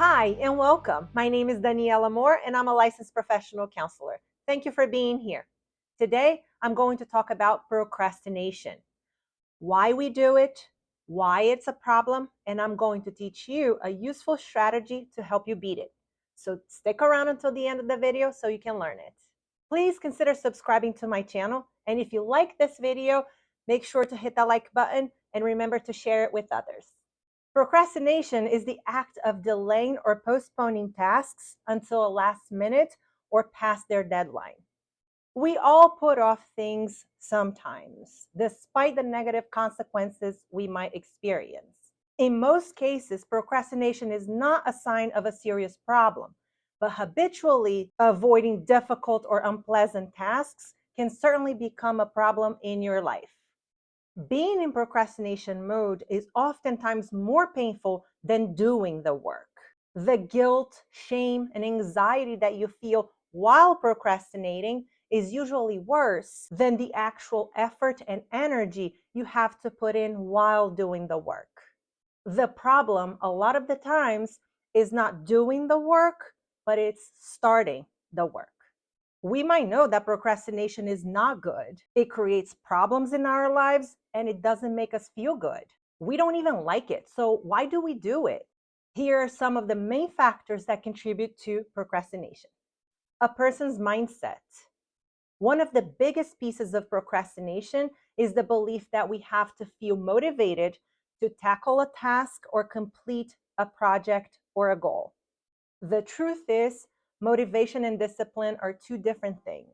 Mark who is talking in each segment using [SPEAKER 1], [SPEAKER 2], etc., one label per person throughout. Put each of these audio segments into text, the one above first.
[SPEAKER 1] Hi and welcome. My name is Daniela Moore and I'm a licensed professional counselor. Thank you for being here. Today, I'm going to talk about procrastination, why we do it, why it's a problem, and I'm going to teach you a useful strategy to help you beat it. So stick around until the end of the video so you can learn it. Please consider subscribing to my channel, and if you like this video, make sure to hit the like button and remember to share it with others. Procrastination is the act of delaying or postponing tasks until a last minute or past their deadline. We all put off things sometimes, despite the negative consequences we might experience. In most cases, procrastination is not a sign of a serious problem, but habitually avoiding difficult or unpleasant tasks can certainly become a problem in your life. Being in procrastination mode is oftentimes more painful than doing the work. The guilt, shame, and anxiety that you feel while procrastinating is usually worse than the actual effort and energy you have to put in while doing the work. The problem, a lot of the times, is not doing the work, but it's starting the work. We might know that procrastination is not good. It creates problems in our lives and it doesn't make us feel good. We don't even like it. So, why do we do it? Here are some of the main factors that contribute to procrastination. A person's mindset. One of the biggest pieces of procrastination is the belief that we have to feel motivated to tackle a task or complete a project or a goal. The truth is, motivation and discipline are two different things.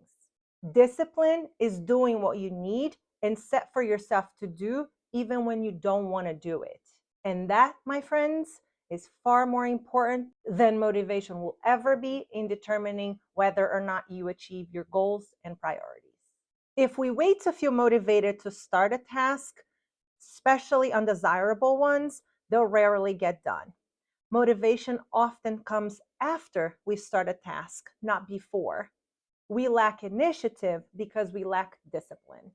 [SPEAKER 1] Discipline is doing what you need and set for yourself to do, even when you don't want to do it. And that, my friends, is far more important than motivation will ever be in determining whether or not you achieve your goals and priorities. If we wait to feel motivated to start a task, especially undesirable ones, they'll rarely get done. Motivation often comes after we start a task, not before. We lack initiative because we lack discipline.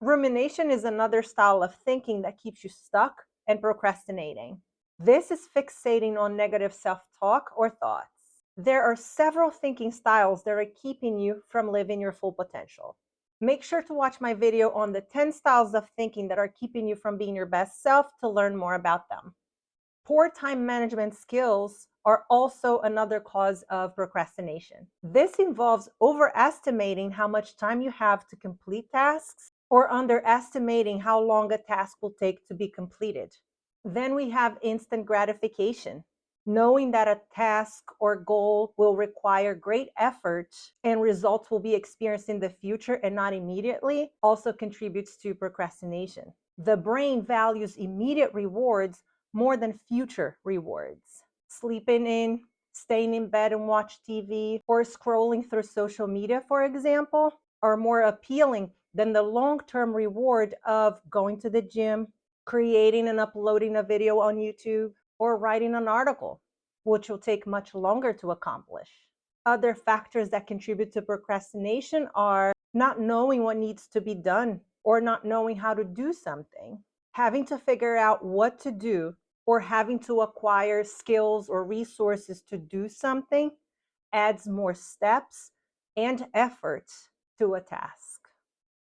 [SPEAKER 1] Rumination is another style of thinking that keeps you stuck and procrastinating. This is fixating on negative self talk or thoughts. There are several thinking styles that are keeping you from living your full potential. Make sure to watch my video on the 10 styles of thinking that are keeping you from being your best self to learn more about them. Poor time management skills are also another cause of procrastination. This involves overestimating how much time you have to complete tasks or underestimating how long a task will take to be completed. Then we have instant gratification. Knowing that a task or goal will require great effort and results will be experienced in the future and not immediately also contributes to procrastination. The brain values immediate rewards more than future rewards. Sleeping in, staying in bed and watch TV, or scrolling through social media, for example, are more appealing than the long-term reward of going to the gym, creating and uploading a video on YouTube, or writing an article, which will take much longer to accomplish. Other factors that contribute to procrastination are not knowing what needs to be done or not knowing how to do something. Having to figure out what to do or having to acquire skills or resources to do something adds more steps and effort to a task.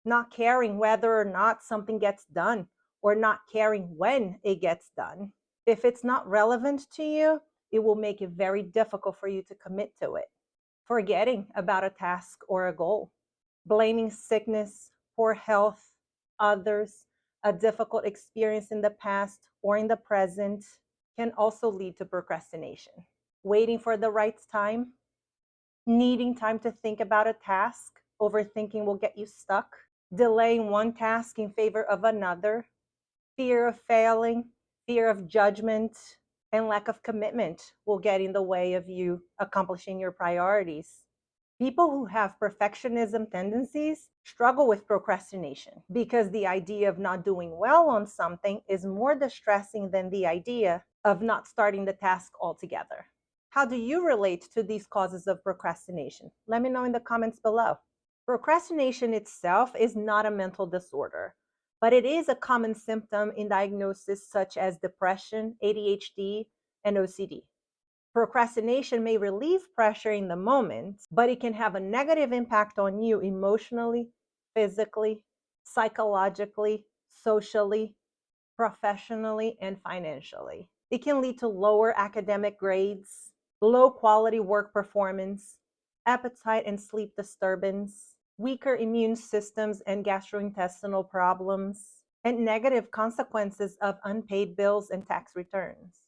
[SPEAKER 1] Not caring whether or not something gets done or not caring when it gets done. If it's not relevant to you, it will make it very difficult for you to commit to it. Forgetting about a task or a goal. Blaming sickness, poor health, others, a difficult experience in the past or in the present can also lead to procrastination. Waiting for the right time, needing time to think about a task, overthinking will get you stuck, delaying one task in favor of another, fear of failing, fear of judgment, and lack of commitment will get in the way of you accomplishing your priorities. People who have perfectionism tendencies struggle with procrastination because the idea of not doing well on something is more distressing than the idea of not starting the task altogether. How do you relate to these causes of procrastination? Let me know in the comments below. Procrastination itself is not a mental disorder, but it is a common symptom in diagnoses such as depression, ADHD, and OCD. Procrastination may relieve pressure in the moment, but it can have a negative impact on you emotionally, physically, psychologically, socially, professionally, and financially. It can lead to lower academic grades, low quality work performance, appetite and sleep disturbance, weaker immune systems and gastrointestinal problems, and negative consequences of unpaid bills and tax returns.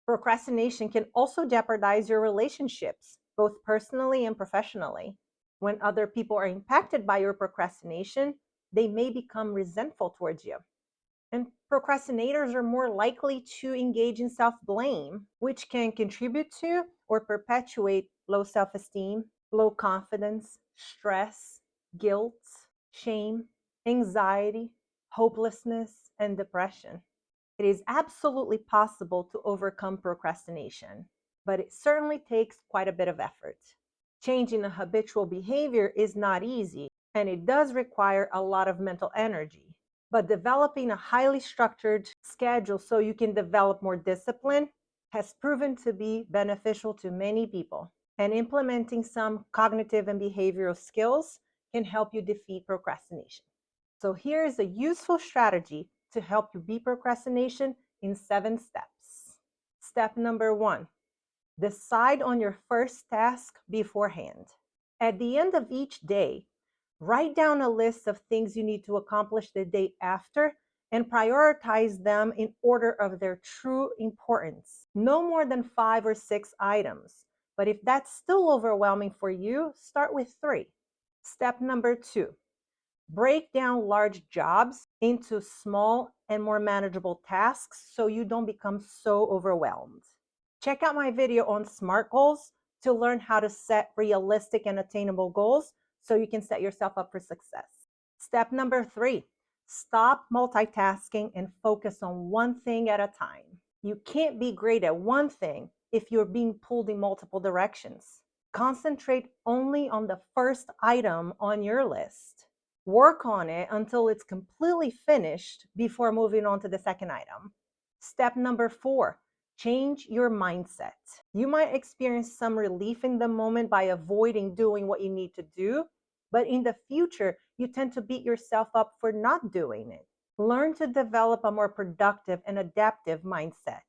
[SPEAKER 1] Procrastination can also jeopardize your relationships, both personally and professionally. When other people are impacted by your procrastination, they may become resentful towards you. And procrastinators are more likely to engage in self blame, which can contribute to or perpetuate low self esteem, low confidence, stress, guilt, shame, anxiety, hopelessness, and depression. It is absolutely possible to overcome procrastination, but it certainly takes quite a bit of effort. Changing a habitual behavior is not easy, and it does require a lot of mental energy. But developing a highly structured schedule so you can develop more discipline has proven to be beneficial to many people. And implementing some cognitive and behavioral skills can help you defeat procrastination. So here is a useful strategy to help you beat procrastination in 7 steps. Step number 1, decide on your first task beforehand. At the end of each day, write down a list of things you need to accomplish the day after and prioritize them in order of their true importance. No more than 5 or 6 items. But if that's still overwhelming for you, start with 3. Step number 2, break down large jobs into small and more manageable tasks so you don't become so overwhelmed. Check out my video on SMART goals to learn how to set realistic and attainable goals so you can set yourself up for success. Step number 3, stop multitasking and focus on one thing at a time. You can't be great at one thing if you're being pulled in multiple directions. Concentrate only on the first item on your list. Work on it until it's completely finished before moving on to the second item. Step number 4, change your mindset. You might experience some relief in the moment by avoiding doing what you need to do, but in the future, you tend to beat yourself up for not doing it. Learn to develop a more productive and adaptive mindset.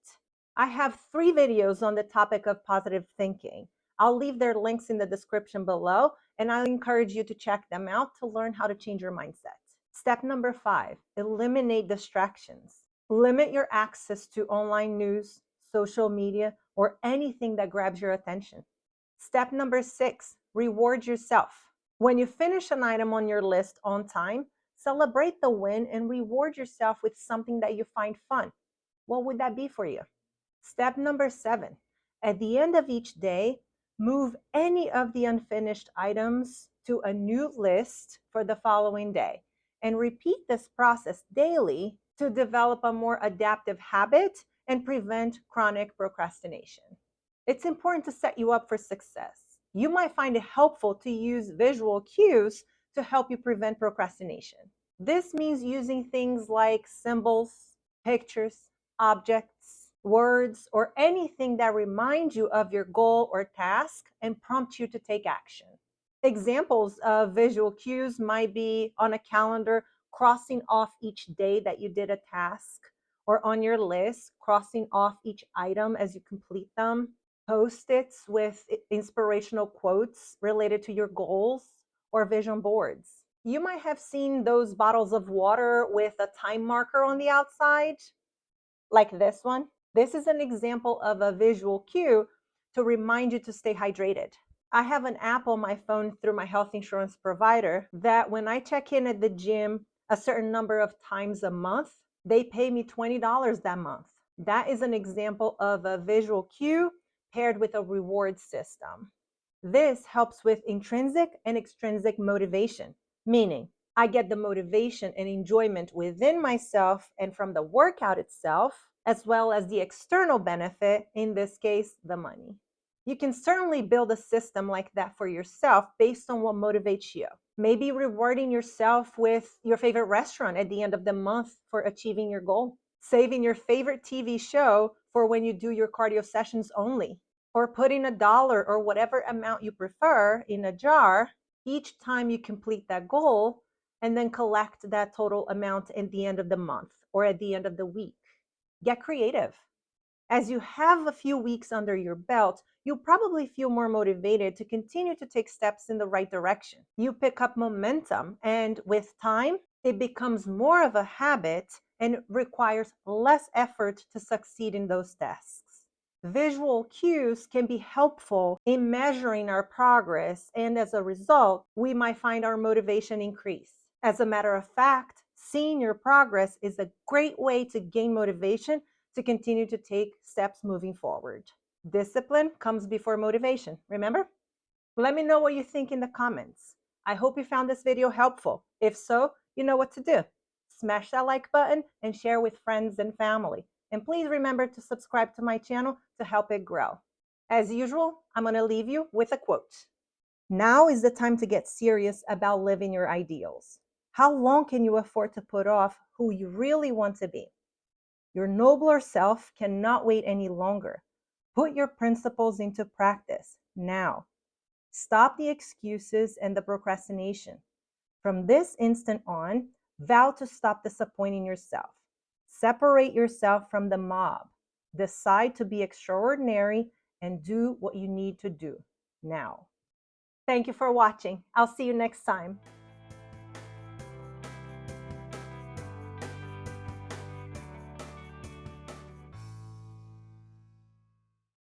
[SPEAKER 1] I have 3 videos on the topic of positive thinking. I'll leave their links in the description below, and I encourage you to check them out to learn how to change your mindset. Step number 5, eliminate distractions. Limit your access to online news, social media, or anything that grabs your attention. Step number 6, reward yourself. When you finish an item on your list on time, celebrate the win and reward yourself with something that you find fun. What would that be for you? Step number 7, at the end of each day, move any of the unfinished items to a new list for the following day and repeat this process daily to develop a more adaptive habit and prevent chronic procrastination. It's important to set you up for success. You might find it helpful to use visual cues to help you prevent procrastination. This means using things like symbols, pictures, objects, words, or anything that reminds you of your goal or task and prompt you to take action. Examples of visual cues might be on a calendar, crossing off each day that you did a task, or on your list, crossing off each item as you complete them, post-its with inspirational quotes related to your goals, or vision boards. You might have seen those bottles of water with a time marker on the outside, like this one. This is an example of a visual cue to remind you to stay hydrated. I have an app on my phone through my health insurance provider that when I check in at the gym a certain number of times a month, they pay me $20 that month. That is an example of a visual cue paired with a reward system. This helps with intrinsic and extrinsic motivation, meaning I get the motivation and enjoyment within myself and from the workout itself, as well as the external benefit, in this case, the money. You can certainly build a system like that for yourself based on what motivates you. Maybe rewarding yourself with your favorite restaurant at the end of the month for achieving your goal. Saving your favorite TV show for when you do your cardio sessions only. or putting $1 or whatever amount you prefer in a jar each time you complete that goal, and then collect that total amount at the end of the month or at the end of the week. Get creative. As you have a few weeks under your belt, you'll probably feel more motivated to continue to take steps in the right direction. You pick up momentum, and with time, it becomes more of a habit and requires less effort to succeed in those tasks. Visual cues can be helpful in measuring our progress, and as a result, we might find our motivation increase. As a matter of fact, seeing your progress is a great way to gain motivation to continue to take steps moving forward. Discipline comes before motivation, remember? Let me know what you think in the comments. I hope you found this video helpful. If so, you know what to do. Smash that like button and share with friends and family. And please remember to subscribe to my channel to help it grow. As usual, I'm going to leave you with a quote. Now is the time to get serious about living your ideals. How long can you afford to put off who you really want to be? Your nobler self cannot wait any longer. Put your principles into practice now. Stop the excuses and the procrastination. From this instant on, vow to stop disappointing yourself. Separate yourself from the mob. Decide to be extraordinary and do what you need to do now. Thank you for watching. I'll see you next time.